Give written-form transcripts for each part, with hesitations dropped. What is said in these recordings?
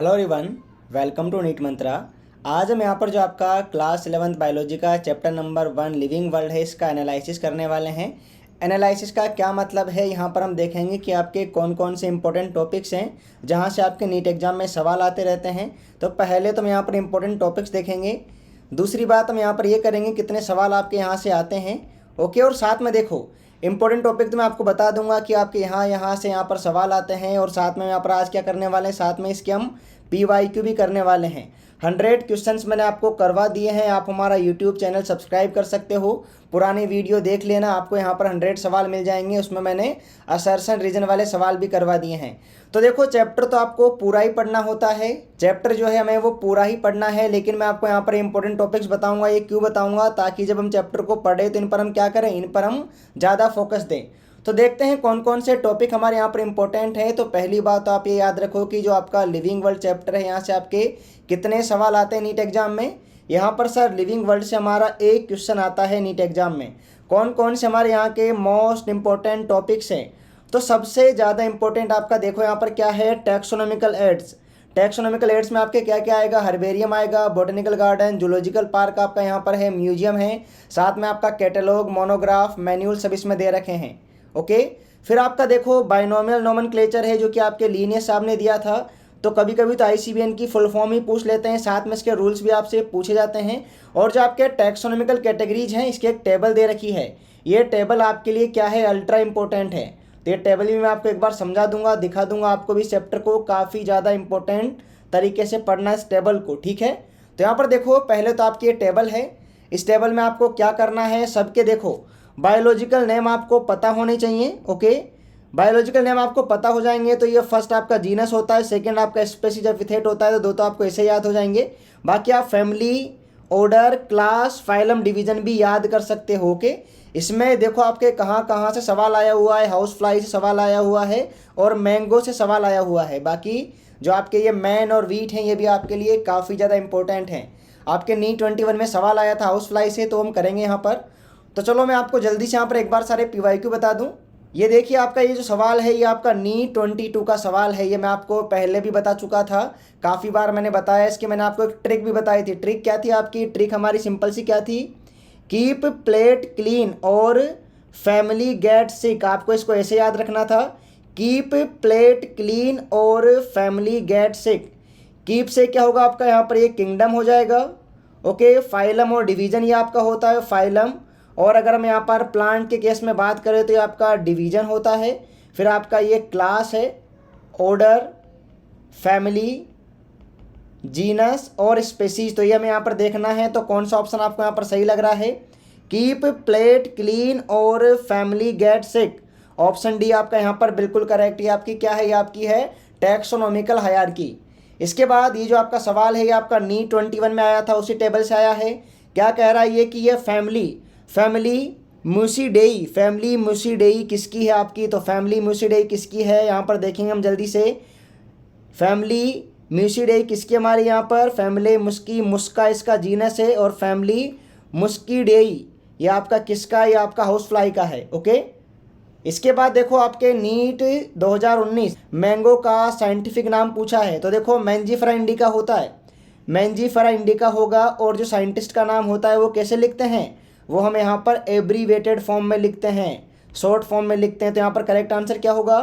Hello everyone, welcome to NEET Mantra. आज हम यहाँ पर जो आपका क्लास 11th बायोलॉजी का चैप्टर नंबर 1 लिविंग वर्ल्ड है, इसका एनालिसिस करने वाले हैं। एनालिसिस का क्या मतलब है, यहाँ पर हम देखेंगे कि आपके कौन कौन से इंपॉर्टेंट टॉपिक्स हैं जहाँ से आपके नीट एग्जाम में सवाल आते रहते हैं। तो पहले तो हम यहाँ पर इंपॉर्टेंट टॉपिक्स देखेंगे। दूसरी बात हम यहाँ पर ये करेंगे कितने सवाल आपके यहाँ से आते हैं। ओके, और साथ में देखो इंपॉर्टेंट टॉपिक तो मैं आपको बता दूंगा कि आपके यहाँ से यहाँ पर सवाल आते हैं, और साथ में यहाँ पर आज क्या करने वाले हैं, साथ में इसके हम PYQ भी करने वाले हैं। 100 क्वेश्चंस मैंने आपको करवा दिए हैं। आप हमारा यूट्यूब चैनल सब्सक्राइब कर सकते हो, पुरानी वीडियो देख लेना, आपको यहाँ पर 100 सवाल मिल जाएंगे। उसमें मैंने असर्शन रीजन वाले सवाल भी करवा दिए हैं। तो देखो, चैप्टर तो आपको पूरा ही पढ़ना होता है, चैप्टर जो है हमें वो पूरा ही पढ़ना है, लेकिन मैं आपको यहाँ पर इंपॉर्टेंट टॉपिक्स बताऊंगा। ये क्यों बताऊंगा, ताकि जब हम चैप्टर को पढ़े तो इन पर हम क्या करें, इन पर हम ज़्यादा फोकस दें। तो देखते हैं कौन कौन से टॉपिक हमारे यहाँ पर इंपॉर्टेंट हैं। तो पहली बात तो आप ये याद रखो कि जो आपका लिविंग वर्ल्ड चैप्टर है, यहाँ से आपके कितने सवाल आते हैं नीट एग्जाम में। यहाँ पर सर लिविंग वर्ल्ड से हमारा एक क्वेश्चन आता है नीट एग्जाम में। कौन कौन से हमारे यहाँ के मोस्ट इंपॉर्टेंट टॉपिक्स हैं, तो सबसे ज़्यादा इंपॉर्टेंट आपका देखो यहाँ पर क्या है, टैक्सोनॉमिकल एड्स। टैक्सोनॉमिकल एड्स में आपके क्या क्या आएगा, हर्बेरियम आएगा, बॉटनिकल गार्डन, जूलॉजिकल पार्क आपका यहाँ पर है, म्यूजियम है, साथ में आपका कैटलॉग, मोनोग्राफ, मैन्यूल सब इसमें दे रखे हैं। ओके, फिर आपका देखो बाइनोमियल नोमेनक्लेचर है, जो कि आपके लीनियस साहब ने दिया था। तो कभी कभी तो ICBN की फुल फॉर्म ही पूछ लेते हैं, साथ में इसके रूल्स भी आपसे पूछे जाते हैं। और जो आपके टैक्सोनॉमिकल कैटेगरीज हैं, इसकी एक टेबल दे रखी है। ये टेबल आपके लिए क्या है, अल्ट्रा इंपॉर्टेंट है। तो ये टेबल भी मैं आपको एक बार समझा दूंगा, दिखा दूंगा आपको भी। चैप्टर को काफ़ी ज़्यादा इंपॉर्टेंट तरीके से पढ़ना इस टेबल को, ठीक है। तो यहाँ पर देखो, पहले तो आपकी ये टेबल है। इस टेबल में आपको क्या करना है, सबके देखो बायोलॉजिकल नेम आपको पता होने चाहिए। ओके, बायोलॉजिकल नेम आपको पता हो जाएंगे तो ये फर्स्ट आपका जीनस होता है, सेकंड आपका स्पेसीज एपिथेट होता है, तो दो तो आपको ऐसे याद हो जाएंगे। बाकी आप family, order, class, phylum, division भी याद कर सकते हो। ओके, इसमें देखो आपके कहाँ कहाँ से सवाल आया हुआ है, हाउस फ्लाई से सवाल आया हुआ है और मैंगो से सवाल आया हुआ है। बाकी जो आपके ये मैन और वीट हैं, ये भी आपके लिए काफ़ी ज़्यादा इंपॉर्टेंट हैं। आपके नीट 21 में सवाल आया था हाउस फ्लाई से, तो हम करेंगे यहाँ पर। तो चलो मैं आपको जल्दी से यहाँ पर एक बार सारे PYQ बता दूँ। ये देखिए, आपका ये जो सवाल है, ये आपका नीट 22 का सवाल है। ये मैं आपको पहले भी बता चुका था, काफ़ी बार मैंने बताया। इसकी मैंने आपको एक ट्रिक भी बताई थी। ट्रिक क्या थी आपकी, ट्रिक हमारी सिंपल सी क्या थी, कीप प्लेट क्लीन और फैमिली गेट सिक। आपको इसको ऐसे याद रखना था, कीप प्लेट क्लीन और फैमिली गेट सिक। कीप से क्या होगा आपका, यहाँ पर ये किंगडम हो जाएगा। ओके, फाइलम और डिवीजन ये आपका होता है, फाइलम। और अगर हम यहाँ पर प्लांट के केस में बात करें तो ये आपका डिवीजन होता है। फिर आपका ये क्लास है, ऑर्डर, फैमिली, जीनस और स्पेसीज। तो ये हमें यहाँ पर देखना है, तो कौन सा ऑप्शन आपको यहाँ पर सही लग रहा है, कीप प्लेट क्लीन और family get sick. Option D आपका यहाँ पर बिल्कुल करेक्ट। ये आपकी क्या है, ये आपकी है टैक्सोनॉमिकल हायरार्की। इसके बाद ये जो आपका सवाल है, ये आपका नीट 21 में आया था, उसी टेबल से आया है। क्या कह रहा है ये कि ये फैमिली म्यूसिडेई, फैमिली म्यूसिडेई किसकी है आपकी, तो फैमिली म्यूसिडेई किसकी है, यहाँ पर देखेंगे हम जल्दी से। फैमिली म्यूसिडेई किसकी हमारे यहाँ पर, फैमिली मुस्का इसका जीनस है, और फैमिली मुस्कीडेई ये आपका किसका, ये आपका हाउस फ्लाई का है। ओके, इसके बाद देखो आपके नीट 2019 मैंगो का साइंटिफिक नाम पूछा है। तो देखो मैंजीफेरा इंडिका होता है, मैंजीफेरा इंडिका होगा। और जो साइंटिस्ट का नाम होता है वो कैसे लिखते हैं, वो हम यहाँ पर एब्रीवेटेड फॉर्म में लिखते हैं, शॉर्ट फॉर्म में लिखते हैं। तो यहाँ पर करेक्ट आंसर क्या होगा,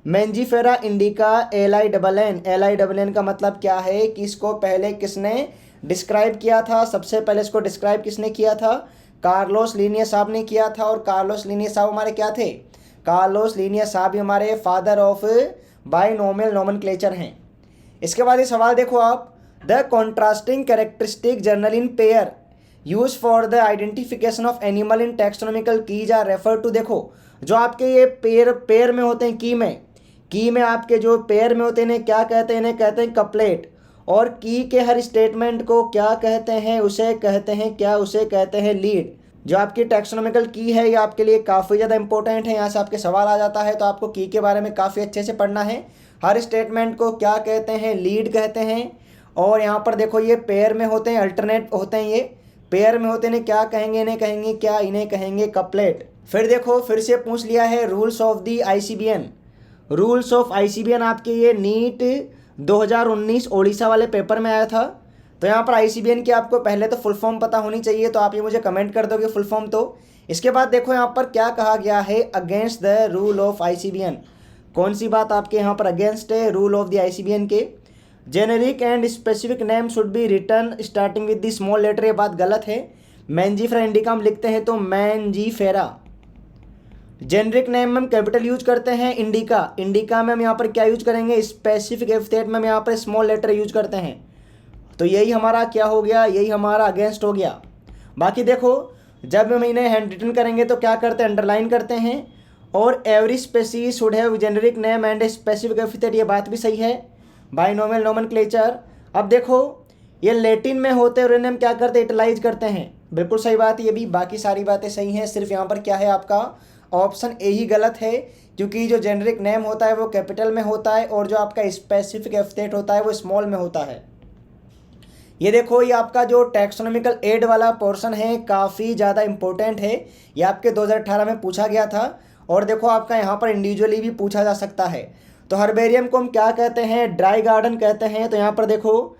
मैंजीफेरा इंडिका LINN। LINN का मतलब क्या है कि इसको पहले किसने डिस्क्राइब किया था, सबसे पहले इसको डिस्क्राइब किसने किया था, कार्लोस लीनियस साहब ने किया था। और कार्लोस लीनियस साहब हमारे क्या थे, कार्लोस लीनियस साहब ही हमारे फादर ऑफ बाइनोमियल नोमेनक्लेचर हैं। इसके बाद ये सवाल देखो आप, the contrasting characteristic general in pair use for the identification of animal in taxonomical keys are refer to. देखो जो आपके ये पेयर में होते हैं, की में आपके जो पेयर में होते हैं इन्हें क्या कहते हैं, इन्हें कहते हैं कपलेट। और की के हर स्टेटमेंट को क्या कहते हैं, उसे कहते हैं क्या, उसे कहते हैं लीड। जो आपकी टैक्सोनॉमिकल की है, ये आपके लिए काफ़ी ज़्यादा इंपॉर्टेंट है। यहाँ से आपके सवाल आ जाता है, तो आपको की के बारे में काफ़ी अच्छे से पढ़ना है। हर स्टेटमेंट को क्या कहते हैं, लीड कहते हैं। और यहाँ पर देखो ये पेयर में होते हैं, अल्टरनेट होते हैं, ये पेयर में होते हैं, इन्हें क्या कहेंगे, इन्हें कहेंगे क्या, इन्हें कहेंगे कपलेट। फिर देखो फिर से पूछ लिया है rules of the ICBN। Rules of ICBN आपके ये नीट 2019 ओडिशा वाले पेपर में आया था। तो यहाँ पर ICBN की आपको पहले तो फुल फॉर्म पता होनी चाहिए, तो आप ये मुझे कमेंट कर दोगे फुल फॉर्म। तो इसके बाद देखो यहाँ पर क्या कहा गया है, against the rule of ICBN। कौन सी बात आपके यहाँ पर अगेंस्ट है रूल ऑफ द ICBN के? Generic and specific name should be written starting with the small letter, ये बात गलत है। मैंजीफेरा इंडिका हम लिखते हैं तो मैंजीफेरा। जेनरिक नेम में हम कैपिटल यूज करते हैं, इंडिका में हम यहाँ पर क्या यूज करेंगे, स्पेसिफिक एपिथेट में हम यहाँ पर स्मॉल लेटर यूज करते हैं। तो यही हमारा क्या हो गया, यही हमारा अगेंस्ट हो गया। बाकी देखो जब हम इन्हें हैंड रिटन करेंगे तो क्या करते हैं, अंडरलाइन करते हैं। और every species should have generic name and specific epithet, ये बात भी सही है। बाइनोमियल नोमेनक्लेचर, अब देखो ये लैटिन में होते हैं और इन्हें हम क्या करते हैं, इटलाइज करते हैं। बिल्कुल सही बात है ये भी, बाकी सारी बातें सही हैं। सिर्फ यहाँ पर क्या है, आपका ऑप्शन ए ही गलत है, क्योंकि जो जेनरिक नेम होता है वो कैपिटल में होता है और जो आपका स्पेसिफिक एपिथेट होता है वो स्मॉल में होता है। ये देखो ये आपका जो टैक्सोनॉमिकल एड वाला पोर्शन है काफ़ी ज़्यादा इंपॉर्टेंट है। ये आपके 2018 में पूछा गया था, और देखो आपका यहाँ पर इंडिविजुअली भी पूछा जा सकता है। तो हर्बेरियम को हम क्या कहते हैं, ड्राई गार्डन कहते हैं। तो यहाँ पर देखो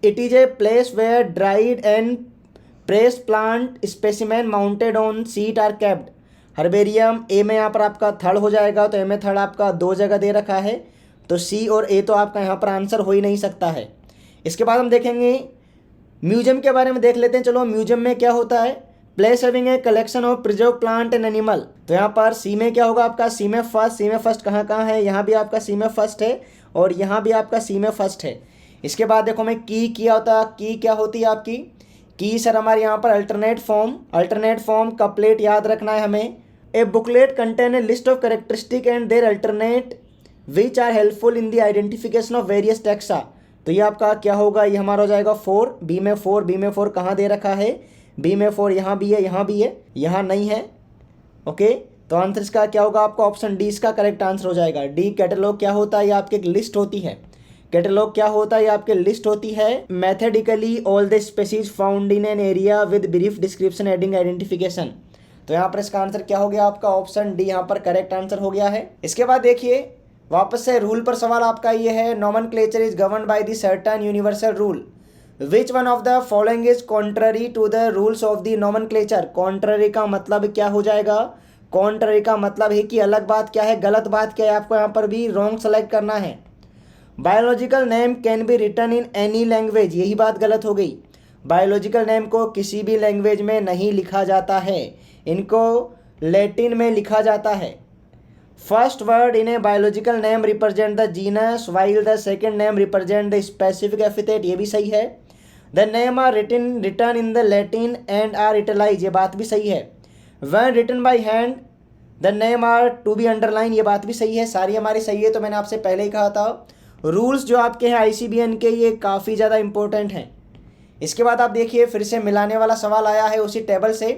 it is a place where dried and press plant specimen mounted on sheet are kept. Herbarium ए में यहाँ पर आपका थर्ड हो जाएगा, तो ए में थर्ड आपका 2 जगह दे रखा है, तो सी और ए तो आपका यहाँ पर आंसर हो ही नहीं सकता है। इसके बाद हम देखेंगे म्यूजियम के बारे में, देख लेते हैं। चलो म्यूजियम में क्या होता है, place having a collection of preserve plant and animal. तो यहाँ पर सी में क्या होगा आपका, सी में फर्स्ट कहाँ कहाँ है, यहाँ भी आपका सी में फर्स्ट है और यहाँ भी आपका सी में फर्स्ट है। इसके बाद देखो मैं की किया होता, की क्या होती है आपकी, की सर हमारे यहाँ पर अल्टरनेट फॉर्म कपलेट याद रखना है हमें। A booklet contain a list of characteristic and their alternate which are helpful in the identification of various taxa. तो ये आपका क्या होगा, ये हमारा हो जाएगा 4, बी में 4 कहाँ दे रखा है, बी में 4 यहाँ भी है, यहाँ भी है, यहाँ नहीं है। ओके, तो आंसर इसका क्या होगा आपका ऑप्शन डी इसका करेक्ट आंसर हो जाएगा। डी कैटलॉग क्या होता है, ये आपकी एक लिस्ट होती है। कैटलॉग क्या होता है, ये आपकी लिस्ट होती है। Methodically all the species found in an area with brief description aiding identification. तो यहाँ पर इसका आंसर क्या हो गया आपका ऑप्शन डी यहाँ पर करेक्ट आंसर हो गया है। इसके बाद देखिए वापस से रूल पर सवाल आपका ये है, nomenclature is govern by the certain universal rule, which one of the following is contrary to the rules of the nomenclature. Contrary का मतलब क्या हो जाएगा, कॉन्ट्ररी का मतलब है कि अलग बात क्या है, गलत बात क्या है, आपको यहाँ पर भी रॉन्ग सेलेक्ट करना है। Biological name can be written in any language, यही बात गलत हो गई। बायोलॉजिकल नेम को किसी भी लैंग्वेज में नहीं लिखा जाता है, इनको लैटिन में लिखा जाता है। First word in a biological name represent the genus while the second name represent the specific epithet, ये भी सही है। The name are written in the Latin and are italicise, ये बात भी सही है। When written by hand the name are to be underline, ये बात भी सही है, सारी हमारी सही है। तो मैंने आपसे पहले ही कहा था रूल्स जो आपके हैं ICBN के ये काफ़ी ज़्यादा इंपॉर्टेंट हैं। इसके बाद आप देखिए फिर से मिलाने वाला सवाल आया है उसी टेबल से।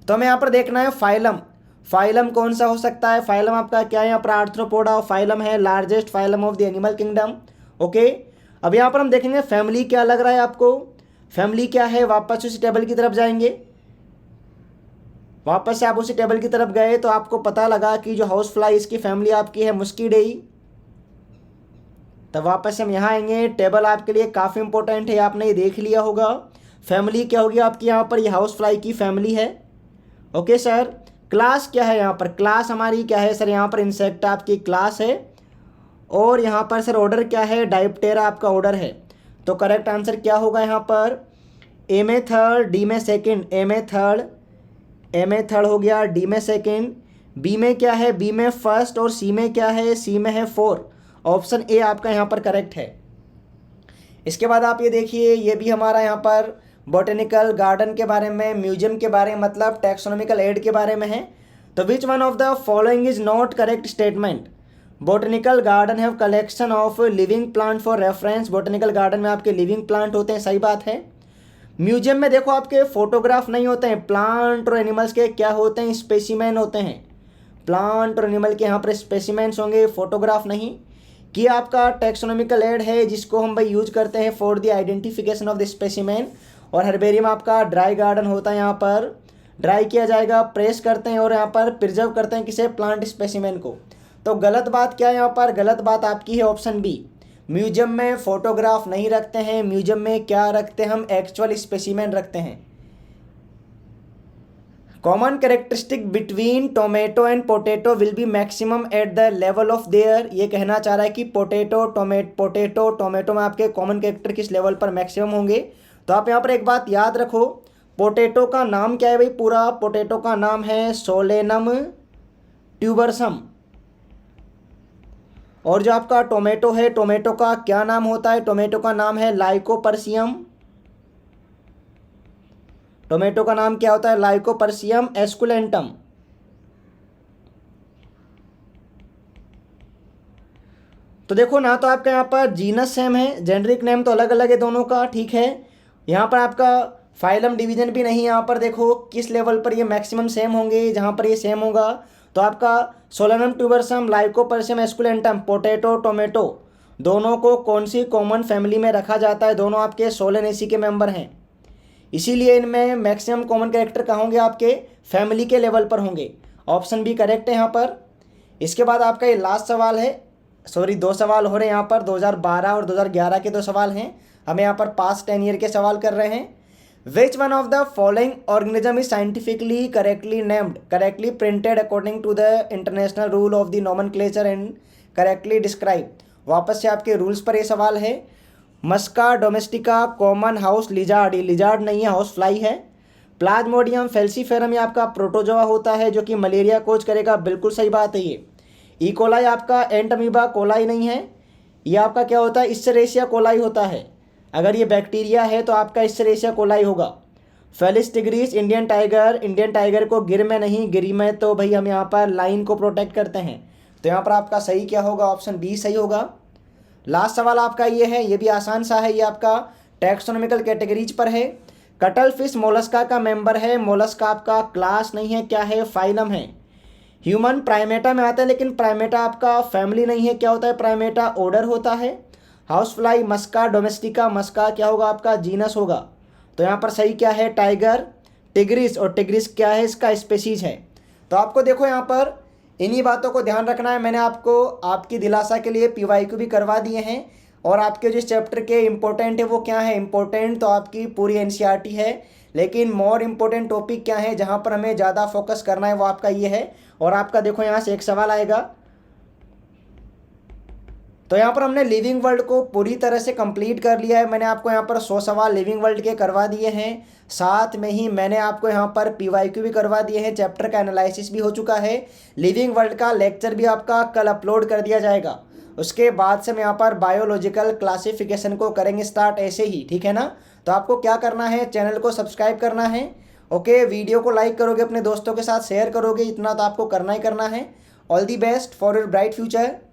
तो हमें यहाँ पर देखना है फाइलम कौन सा हो सकता है। फाइलम आपका क्या है, यहाँ पर आर्थ्रोपोडा फाइलम है, largest phylum of the animal kingdom. Okay, अब यहाँ पर हम देखेंगे फैमिली क्या लग रहा है आपको, फैमिली क्या है, वापस उसी टेबल की तरफ जाएंगे। वापस से आप उसी टेबल की तरफ गए तो आपको पता लगा कि जो हाउस फ्लाई इसकी फैमिली आपकी है मुस्कीडेई। तब वापस हम यहाँ आएंगे, टेबल आपके लिए काफ़ी इंपॉर्टेंट है, आपने ये देख लिया होगा। फैमिली क्या होगी आपकी, यहाँ पर ये हाउस फ्लाई की फैमिली है। ओके सर, क्लास क्या है, यहाँ पर क्लास हमारी क्या है सर, यहाँ पर इंसेक्ट आपकी क्लास है। और यहाँ पर सर ऑर्डर क्या है, डायप्टेरा आपका ऑर्डर है। तो करेक्ट आंसर क्या होगा यहाँ पर, ए में थर्ड, डी में सेकेंड, ए में थर्ड हो गया, डी में सेकेंड, बी में क्या है, बी में फर्स्ट, और सी में क्या है, सी में है 4। ऑप्शन ए आपका यहाँ पर करेक्ट है। इसके बाद आप ये देखिए ये भी हमारा यहाँ पर बॉटेनिकल गार्डन के बारे में, म्यूजियम के बारे में, मतलब टैक्सोनॉमिकल एड के बारे में है। तो विच one of the following is not correct statement. Botanical garden have collection of living plant for reference, botanical garden में आपके लिविंग प्लांट होते हैं, सही बात है। म्यूजियम में देखो आपके फोटोग्राफ नहीं होते हैं, प्लांट और एनिमल्स के क्या होते हैं, स्पेसिमेन होते हैं। प्लांट और एनिमल के यहाँ पर स्पेसिमेंस होंगे, फोटोग्राफ नहीं। कि आपका टैक्सोनॉमिकल एड है जिसको हम भाई यूज करते हैं for the identification of the specimen. और हर्बेरियम आपका ड्राई गार्डन होता है, यहाँ पर ड्राई किया जाएगा, प्रेस करते हैं और यहाँ पर प्रिजर्व करते हैं किसे, प्लांट स्पेसिमेन को। तो गलत बात क्या है यहाँ पर, गलत बात आपकी है ऑप्शन बी। म्यूजियम में फ़ोटोग्राफ नहीं रखते हैं, म्यूजियम में क्या रखते हैं, हम एक्चुअल स्पेसिमेन रखते हैं। Common characteristic between tomato and potato will be maximum at the level of their. ये कहना चाह रहा है कि पोटैटो टोमेटो में आपके कॉमन कैरेक्टर किस लेवल पर मैक्सिमम होंगे। तो आप यहाँ पर एक बात याद रखो, पोटैटो का नाम क्या है भाई, पूरा पोटैटो का नाम है सोलेनम ट्यूबरसम। और जो आपका टोमेटो है, टोमेटो का क्या नाम होता है, टोमेटो का नाम है लाइकोपर्सियम। टोमेटो का नाम क्या होता है, लाइकोपर्सियम एस्कुलेंटम। तो देखो ना, तो आपका यहाँ पर जीनस सेम है, जेनरिक नेम तो अलग अलग है दोनों का, ठीक है। यहाँ पर आपका फाइलम डिवीजन भी नहीं, यहाँ पर देखो किस लेवल पर ये मैक्सिमम सेम होंगे, जहाँ पर ये सेम होगा तो आपका Solanum tuberosum, Lycopersicum esculentum, potato, tomato दोनों को कौन सी कॉमन फैमिली में रखा जाता है, दोनों आपके सोलेनेसी के मेंबर हैं, इसीलिए इनमें मैक्सिमम कॉमन कैरेक्टर कहाँ होंगे, आपके फैमिली के लेवल पर होंगे। ऑप्शन बी करेक्ट है यहाँ पर। इसके बाद आपका ये लास्ट सवाल है, सॉरी 2 सवाल हो रहे हैं यहाँ पर, 2012 और 2011 के 2 सवाल हैं, हमें यहाँ पर पास्ट 10 ईयर के सवाल कर रहे हैं। Which one of the following organism is scientifically correctly named, correctly printed according to the international rule of the nomenclature and correctly describe. वापस से आपके रूल्स पर ये सवाल है। Musca domestica, common house lizard, ये लिजार्ड नहीं है, हाउस फ्लाई है। प्लाज्मोडियम फेल्सीफेरम ये आपका प्रोटोजोआ होता है जो कि मलेरिया कोज करेगा, बिल्कुल सही बात है ये। इकोलाई आपका एंटमीबा कोलाई नहीं है, ये आपका क्या होता है, इस्चरेशिया कोलाई होता है। अगर ये बैक्टीरिया है तो आपका इस्चरेशिया कोलाई होगा। फेलिस टिग्रिस इंडियन टाइगर को गिर में नहीं, गिरी में तो भाई हम यहाँ पर लाइन को प्रोटेक्ट करते हैं, तो यहाँ पर आपका सही क्या होगा, ऑप्शन बी सही होगा। लास्ट सवाल आपका ये है, ये भी आसान सा है, ये आपका टैक्सोनॉमिकल कैटेगरीज पर है। कटल फिश मोलस्का का मेंबर है, मोलस्का आपका क्लास नहीं है, क्या है, फाइलम है। ह्यूमन प्राइमेटा में आता है, लेकिन प्राइमेटा आपका फैमिली नहीं है, क्या होता है, प्राइमेटा ऑर्डर होता है। हाउस फ्लाई मस्का डोमेस्टिका, मस्का क्या होगा आपका, जीनस होगा। तो यहाँ पर सही क्या है, टाइगर, टिग्रिस, और टिग्रिस क्या है, इसका स्पेसीज है। तो आपको देखो यहाँ पर इन्हीं बातों को ध्यान रखना है। मैंने आपको आपकी दिलासा के लिए PYQ भी करवा दिए हैं, और आपके जो चैप्टर के इम्पोर्टेंट है वो क्या है, इम्पोर्टेंट तो आपकी पूरी NCERT है, लेकिन मोर इम्पोर्टेंट टॉपिक क्या है जहाँ पर हमें ज़्यादा फोकस करना है वो आपका ये है। और आपका देखो यहाँ से एक सवाल आएगा, तो यहाँ पर हमने लिविंग वर्ल्ड को पूरी तरह से कंप्लीट कर लिया है। मैंने आपको यहाँ पर 100 सवाल लिविंग वर्ल्ड के करवा दिए हैं, साथ में ही मैंने आपको यहाँ पर PYQ भी करवा दिए हैं, चैप्टर का एनालिसिस भी हो चुका है। लिविंग वर्ल्ड का लेक्चर भी आपका कल अपलोड कर दिया जाएगा। उसके बाद से हम यहाँ पर बायोलॉजिकल क्लासिफिकेशन को करेंगे स्टार्ट, ऐसे ही, ठीक है ना। तो आपको क्या करना है, चैनल को सब्सक्राइब करना है, ओके, वीडियो को लाइक करोगे, अपने दोस्तों के साथ शेयर करोगे, इतना तो आपको करना ही करना है। All the best for your bright future.